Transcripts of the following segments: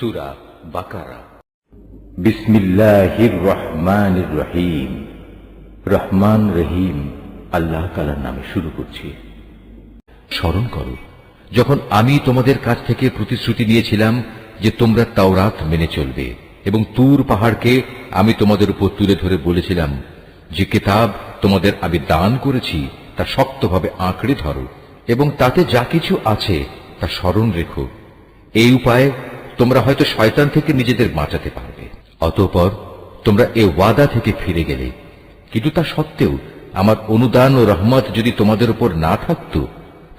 সূরা বাকারা। বিসমিল্লাহির রহমানির রহিম। রহমান রহিম আল্লাহ তাআলার নামে শুরু করছি। স্মরণ করো যখন আমি তোমাদের কাছ থেকে প্রতিশ্রুতি নিয়েছিলাম যে তোমরা তাওরাত মেনে চলবে, এবং তুর পাহাড়কে আমি তোমাদের উপর তুলে ধরে বলেছিলাম যে কিতাব তোমাদের আমি দান করেছি তা শক্তভাবে আঁকড়ে ধরো এবং তাতে যা কিছু আছে তা স্মরণ রেখো। এই উপায়ে তোমরা হয়তো শয়তান থেকে নিজেদের বাঁচাতে পারবে। অতঃপর তোমরা এ ওয়াদা থেকে ফিরে গেলে, কিন্তু তা সত্ত্বেও আমার অনুদান ও রহমত যদি তোমাদের উপর না থাকত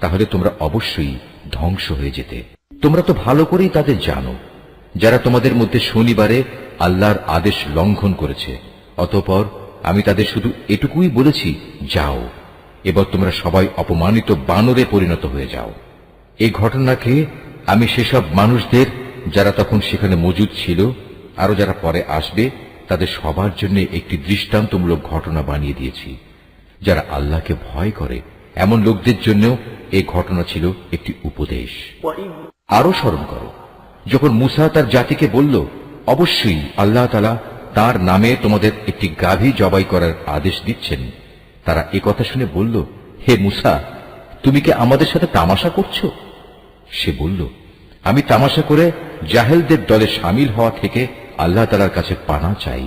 তাহলে তোমরা অবশ্যই ধ্বংস হয়ে যেতে। তোমরা তো ভালো করেই তাদের জানো যারা তোমাদের মধ্যে শনিবারে আল্লাহর আদেশ লঙ্ঘন করেছে। অতঃপর আমি তাদের শুধু এটুকুই বলেছি, যাও, এবার তোমরা সবাই অপমানিত বানরে পরিণত হয়ে যাও। এই ঘটনাকে আমি সেসব মানুষদের যারা তখন সেখানে মজুদ ছিল আরো যারা পরে আসবে তাদের সবার জন্য একটি দৃষ্টান্তমূলক ঘটনা বানিয়ে দিয়েছি। যারা আল্লাহকে ভয় করে এমন লোকদের জন্য এই ঘটনা ছিল একটি উপদেশ। আরো স্মরণ করো যখন মূসা তার জাতিকে বলল, অবশ্যই আল্লাহ তাআলা তার নামে তোমাদের একটি গাভী জবাই করার আদেশ দিচ্ছেন। তারা একথা শুনে বলল, হে মূসা, তুমি কি আমাদের সাথে তামাশা করছো? সে বলল, আমি তামাশা করে জাহেলদের দলে শামিল হওয়া থেকে আল্লাহ তাআলার কাছে পানা চাই।